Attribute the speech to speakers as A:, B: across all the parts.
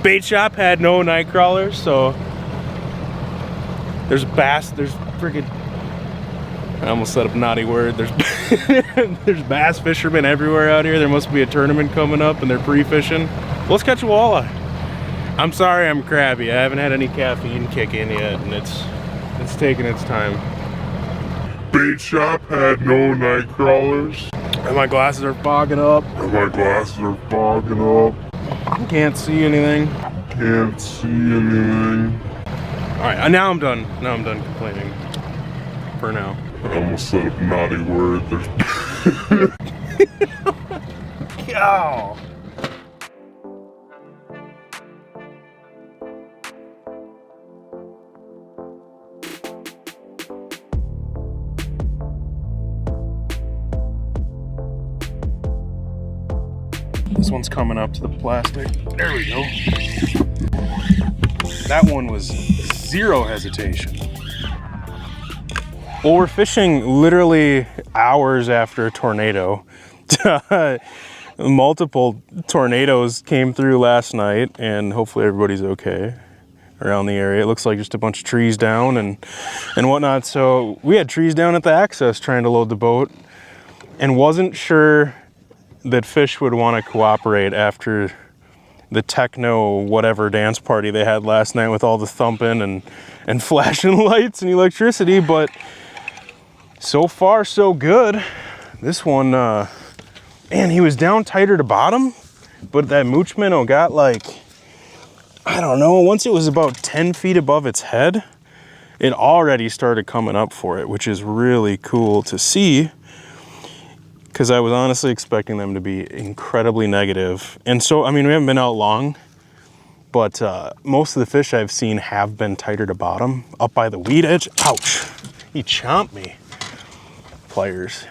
A: Bait shop had no night crawlers, so there's bass, there's friggin', I almost said a naughty word, there's there's bass fishermen everywhere out here. There must be a tournament coming up and they're pre-fishing. Let's catch a walleye. I'm sorry I'm crabby. I haven't had any caffeine kick in yet, and it's taking its time.
B: Bait shop had no night crawlers.
A: And my glasses are fogging up. Can't see anything. Alright, now I'm done. Now I'm done complaining. For now.
B: I almost said a naughty word.
A: Ow. This one's coming up to the plastic. There we go. That one was zero hesitation. Well, we're fishing literally hours after a tornado. Multiple tornadoes came through last night, and hopefully everybody's okay around the area. It looks like just a bunch of trees down and whatnot. So we had trees down at the access trying to load the boat, and wasn't sure that fish would want to cooperate after the techno whatever dance party they had last night with all the thumping and flashing lights and electricity. But so far so good. This one, man, he was down tighter to bottom, but that Mooch minnow got like, I don't know, once it was about 10 feet above its head, it already started coming up for it, which is really cool to see, because I was honestly expecting them to be incredibly negative. And so, I mean, we haven't been out long, but most of the fish I've seen have been tighter to bottom, up by the weed edge. Ouch, he chomped me. Pliers.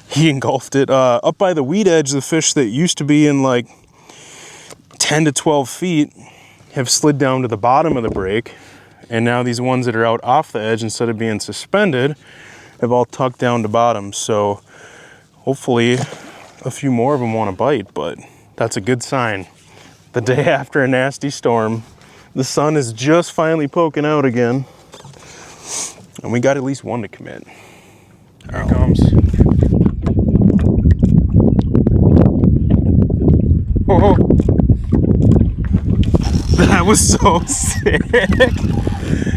A: He engulfed it. Up by the weed edge, the fish that used to be in like 10 to 12 feet have slid down to the bottom of the break. And now these ones that are out off the edge, instead of being suspended, have all tucked down to bottom. So hopefully a few more of them want to bite, but that's a good sign. The day after a nasty storm, the sun is just finally poking out again, and we got at least one to commit. Here it comes. Oh, that was so sick.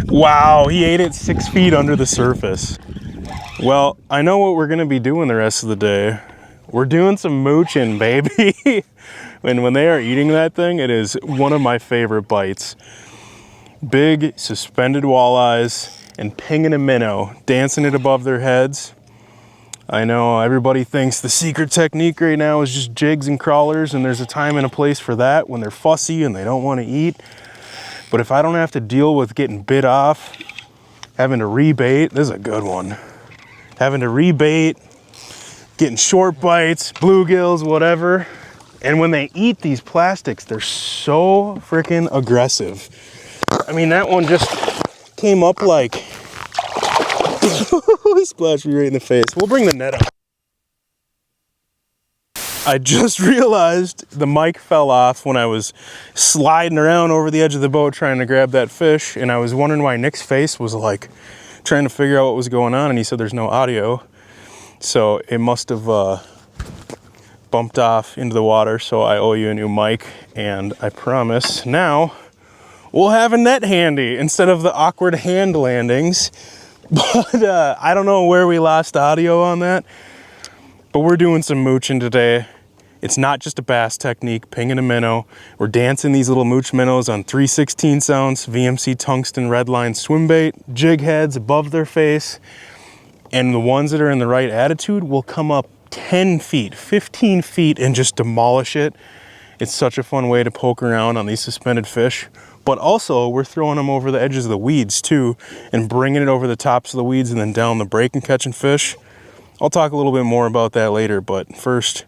A: Wow, he ate it 6 feet under the surface. Well, I know what we're gonna be doing the rest of the day. We're doing some Moochin, baby. And when they are eating that thing, it is one of my favorite bites. Big suspended walleyes and pinging a minnow, dancing it above their heads. I know everybody thinks the secret technique right now is just jigs and crawlers, and there's a time and a place for that when they're fussy and they don't want to eat. But if I don't have to deal with getting bit off, having to rebait, this is a good one. Having to rebait, getting short bites, bluegills, whatever. And when they eat these plastics, they're so freaking aggressive. I mean, that one just came up like, he splashed me right in the face. We'll bring the net up. I just realized the mic fell off when I was sliding around over the edge of the boat trying to grab that fish, and I was wondering why Nick's face was like trying to figure out what was going on, and he said there's no audio. So it must have bumped off into the water, so I owe you a new mic, and I promise now we'll have a net handy instead of the awkward hand landings. But I don't know where we lost audio on that, but we're doing some mooching today. It's not just a bass technique, pinging a minnow. We're dancing these little mooch minnows on 3/16 ounce VMC Tungsten RedLine Swimbait, jig heads above their face, and the ones that are in the right attitude will come up 10 feet, 15 feet and just demolish it. It's such a fun way to poke around on these suspended fish. But also, we're throwing them over the edges of the weeds too, and bringing it over the tops of the weeds and then down the break and catching fish. I'll talk a little bit more about that later, but first,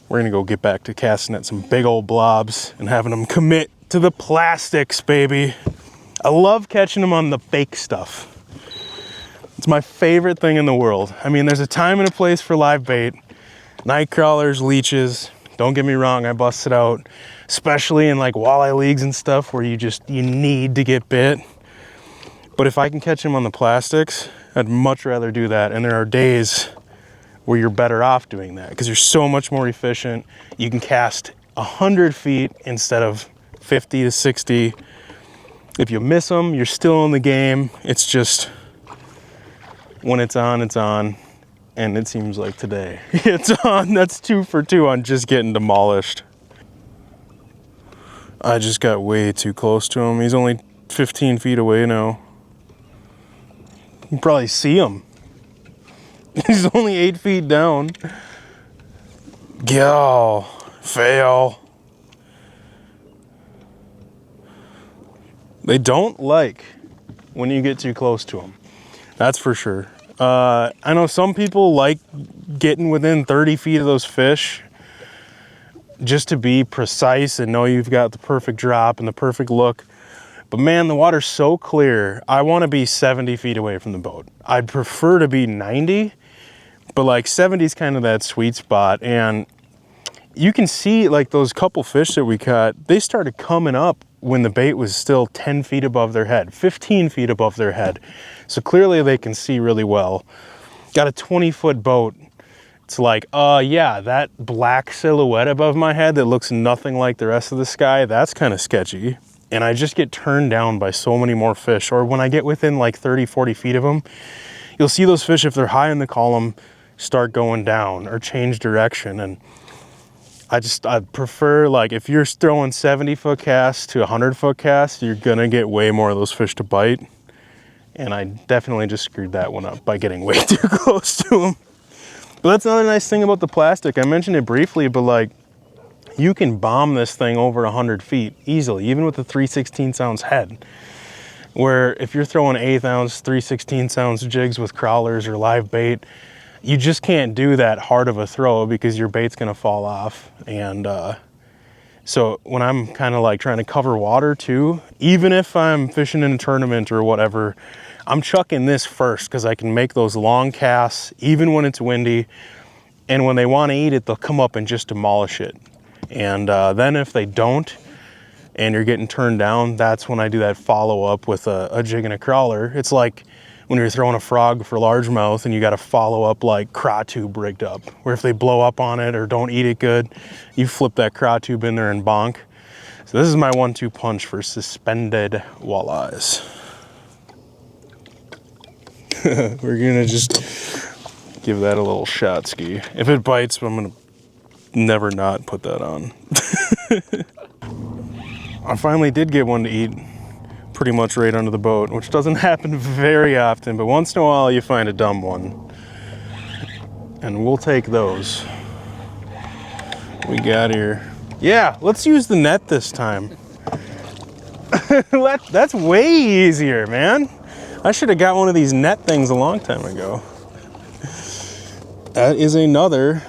A: we're gonna go get back to casting at some big old blobs and having them commit to the plastics, baby. I love catching them on the fake stuff. It's my favorite thing in the world. I mean, there's a time and a place for live bait. Night crawlers, leeches, don't get me wrong, I busted out especially in like walleye leagues and stuff where you need to get bit. But if I can catch them on the plastics, I'd much rather do that. And there are days where you're better off doing that because you're so much more efficient. You can cast 100 feet instead of 50 to 60. If you miss them, you're still in the game. It's just when it's on, it's on. And it seems like today it's on. That's 2 for 2 on just getting demolished. I just got way too close to him. He's only 15 feet away now. You can probably see him. He's only 8 feet down. Go, fail. They don't like when you get too close to them. That's for sure. I know some people like getting within 30 feet of those fish just to be precise and know you've got the perfect drop and the perfect look. But man, the water's so clear. I want to be 70 feet away from the boat. I'd prefer to be 90, but like 70 is kind of that sweet spot. And you can see like those couple fish that we caught, they started coming up when the bait was still 10 feet above their head, 15 feet above their head. So clearly they can see really well. Got a 20-foot boat. It's like, yeah, that black silhouette above my head that looks nothing like the rest of the sky, that's kind of sketchy. And I just get turned down by so many more fish. Or when I get within like 30, 40 feet of them, you'll see those fish, if they're high in the column, start going down or change direction. And I prefer, like, if you're throwing 70-foot casts to 100-foot casts, you're gonna get way more of those fish to bite. And I definitely just screwed that one up by getting way too close to them. But that's another nice thing about the plastic. I mentioned it briefly, but like, you can bomb this thing over 100 feet easily, even with the 3/16 ounce head. Where if you're throwing 1/8 ounce, 3/16 ounce jigs with crawlers or live bait, you just can't do that hard of a throw because your bait's gonna fall off. And so when I'm kind of like trying to cover water too, even if I'm fishing in a tournament or whatever, I'm chucking this first because I can make those long casts even when it's windy. And when they want to eat it, they'll come up and just demolish it. And then if they don't, and you're getting turned down, that's when I do that follow up with a jig and a crawler. It's like when you're throwing a frog for largemouth and you got to follow up like craw tube rigged up, where if they blow up on it or don't eat it good, you flip that craw tube in there and bonk. So this is my 1-2 punch for suspended walleyes. We're gonna just give that a little shot ski. If it bites, I'm gonna never not put that on. I finally did get one to eat pretty much right under the boat, which doesn't happen very often, but once in a while you find a dumb one. And we'll take those. We got here. Yeah, let's use the net this time. That's way easier, man. I should have got one of these net things a long time ago. That is another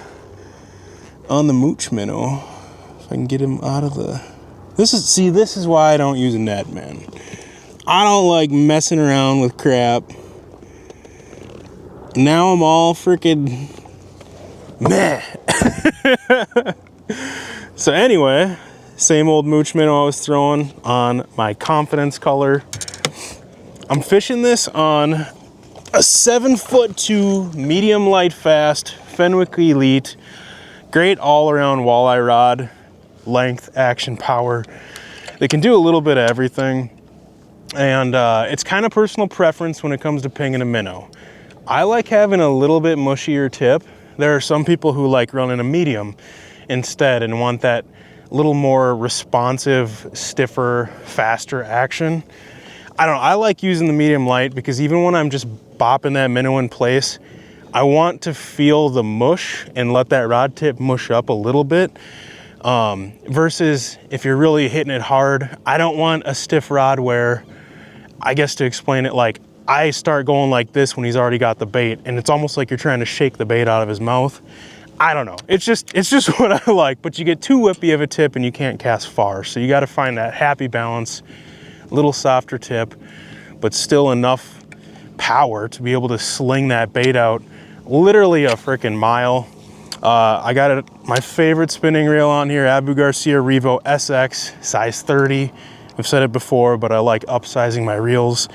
A: on the Mooch minnow. If I can get him out of the... This is why I don't use a net, man. I don't like messing around with crap. Now I'm all freaking meh. So anyway, same old Mooch minnow I was throwing on my confidence color. I'm fishing this on a 7'2" medium light fast Fenwick Elite. Great all around walleye rod, length, action, power. They can do a little bit of everything. And it's kind of personal preference when it comes to pinging a minnow. I like having a little bit mushier tip. There are some people who like running a medium instead and want that little more responsive, stiffer, faster action. I don't know, I like using the medium light because even when I'm just bopping that minnow in place, I want to feel the mush and let that rod tip mush up a little bit. Versus if you're really hitting it hard, I don't want a stiff rod where, I guess to explain it, like I start going like this when he's already got the bait and it's almost like you're trying to shake the bait out of his mouth. I don't know, it's just what I like, but you get too whippy of a tip and you can't cast far. So you got to find that happy balance, little softer tip, but still enough power to be able to sling that bait out literally a freaking mile. I got my favorite spinning reel on here, Garcia Revo SX, size 30. I've said it before, but I like upsizing my reels.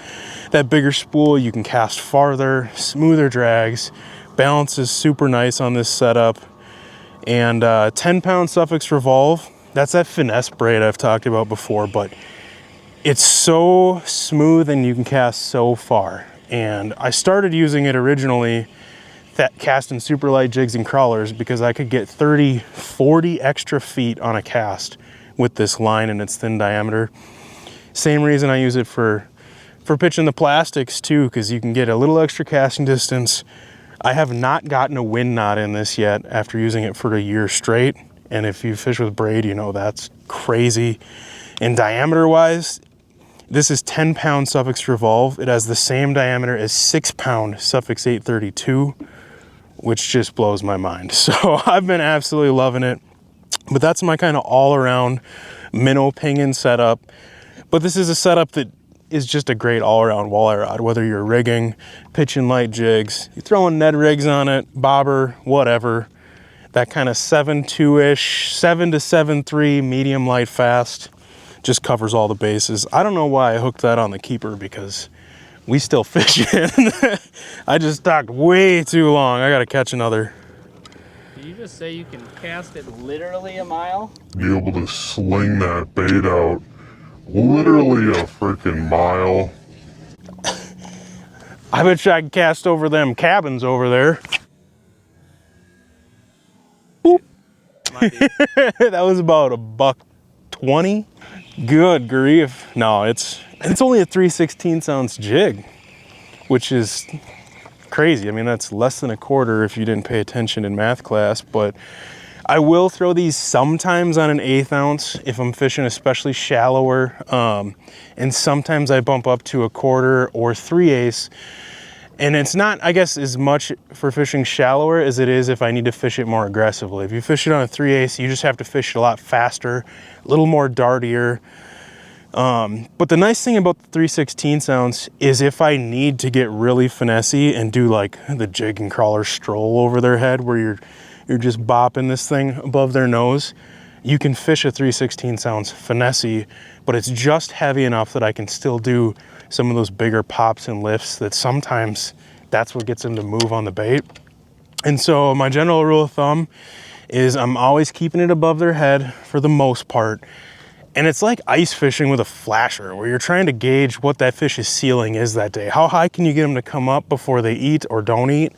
A: That bigger spool, you can cast farther, smoother drags. Balance is super nice on this setup. And 10-pound Sufix Revolve. That's that finesse braid I've talked about before, but it's so smooth and you can cast so far. And I started using it originally casting super light jigs and crawlers because I could get 30, 40 extra feet on a cast with this line and its thin diameter. Same reason I use it for pitching the plastics too, because you can get a little extra casting distance. I have not gotten a wind knot in this yet after using it for a year straight. And if you fish with braid, you know that's crazy. And diameter wise, this is 10-pound Sufix Revolve. It has the same diameter as 6-pound Sufix 832, which just blows my mind. So I've been absolutely loving it. But that's my kind of all-around minnow pinging setup. But this is a setup that is just a great all-around walleye rod, whether you're rigging, pitching light jigs, you're throwing Ned rigs on it, bobber, whatever. That kind of 7.2-ish, 7 to 7.3 medium light fast just covers all the bases. I don't know why I hooked that on the keeper because we still fish it. I just talked way too long. I gotta catch another.
C: Did you just say you can cast it literally a mile?
B: Be able to sling that bait out literally a freaking mile.
A: I bet you I can cast over them cabins over there. Boop. That was about $1.20. Good grief. No, it's only a 3/16 ounce jig, which is crazy. I mean, that's less than a quarter if you didn't pay attention in math class, but I will throw these sometimes on an 1/8 ounce if I'm fishing especially shallower. And sometimes I bump up to a 1/4 or 3/8. And it's not, I guess, as much for fishing shallower as it is if I need to fish it more aggressively. If you fish it on a 3/8, you just have to fish it a lot faster, a little more dartier. But the nice thing about the 3/16 ounce is if I need to get really finessey and do like the jig and crawler stroll over their head where you're just bopping this thing above their nose, you can fish a 3/16 ounce finessey, but it's just heavy enough that I can still do some of those bigger pops and lifts that sometimes that's what gets them to move on the bait. And so my general rule of thumb is I'm always keeping it above their head for the most part. And it's like ice fishing with a flasher where you're trying to gauge what that fish's ceiling is that day. How high can you get them to come up before they eat or don't eat?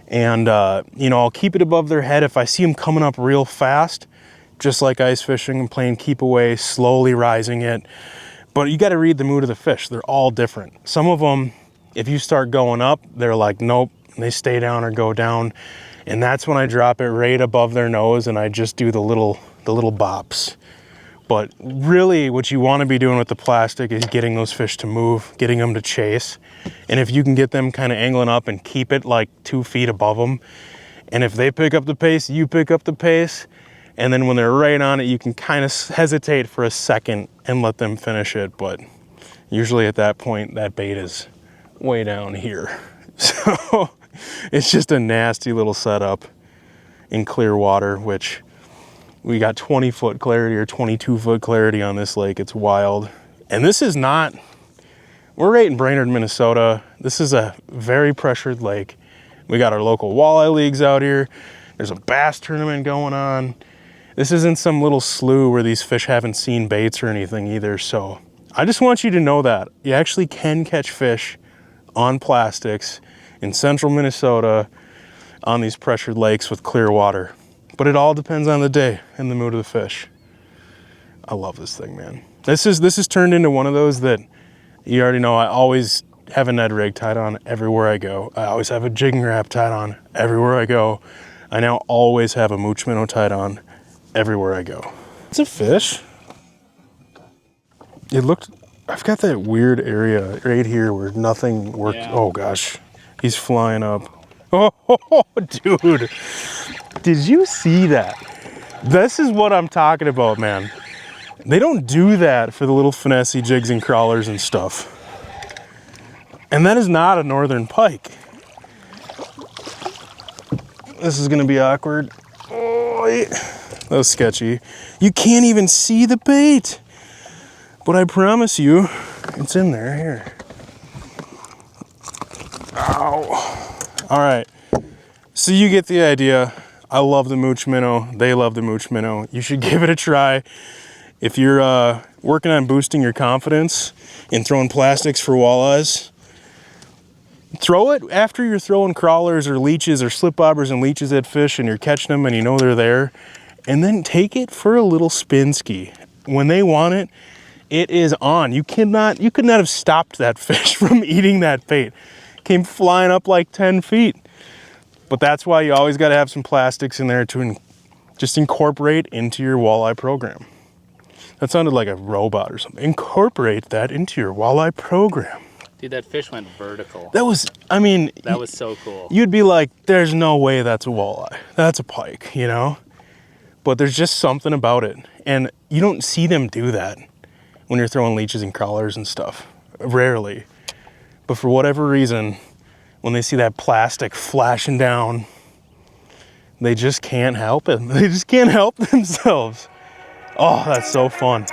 A: And, you know, I'll keep it above their head. If I see them coming up real fast, just like ice fishing, I'm playing keep away, slowly rising it. But you got to read the mood of the fish. They're all different. Some of them, if you start going up, they're like, nope, and they stay down or go down. And that's when I drop it right above their nose and I just do the little bops. But really what you want to be doing with the plastic is getting those fish to move, getting them to chase. And if you can get them kind of angling up and keep it like 2 feet above them, and if they pick up the pace, you pick up the pace. And then when they're right on it, you can kind of hesitate for a second and let them finish it. But usually at that point, that bait is way down here. So it's just a nasty little setup in clear water, which we got 20-foot clarity or 22-foot clarity on this lake. It's wild. And this is not, we're right in Brainerd, Minnesota. This is a very pressured lake. We got our local walleye leagues out here. There's a bass tournament going on. This isn't some little slough where these fish haven't seen baits or anything either. So I just want you to know that you actually can catch fish on plastics in central Minnesota on these pressured lakes with clear water. But it all depends on the day and the mood of the fish. I love this thing, man. This is turned into one of those that you already know I always have a Ned rig tied on everywhere I go. I always have a jigging wrap tied on everywhere I go. I now always have a Mooch minnow tied on everywhere I go. It's a fish. It looked, I've got that weird area right here where nothing worked. Yeah. Oh gosh, he's flying up. Oh, dude, did you see that? This is what I'm talking about, man. They don't do that for the little finessey jigs and crawlers and stuff. And that is not a northern pike. This is gonna be awkward. Oh, that was sketchy. You can't even see the bait. But I promise you, it's in there, here. Ow. All right, so you get the idea. I love the Mooch Minnow. They love the Mooch Minnow. You should give it a try. If you're working on boosting your confidence in throwing plastics for walleyes, throw it after you're throwing crawlers or leeches or slip bobbers and leeches at fish and you're catching them and you know they're there. And then take it for a little spin ski. When they want it, it is on. You could not have stopped that fish from eating that bait. Came flying up like 10 feet. But that's why you always got to have some plastics in there to just incorporate into your walleye program. That sounded like a robot or something. Incorporate that into your walleye program.
C: Dude, that fish went vertical.
A: That was, I mean.
C: That was so cool.
A: You'd be like, there's no way that's a walleye. That's a pike, you know? But there's just something about it. And you don't see them do that when you're throwing leeches and crawlers and stuff. Rarely. But for whatever reason, when they see that plastic flashing down, they just can't help it. They just can't help themselves. Oh, that's so fun.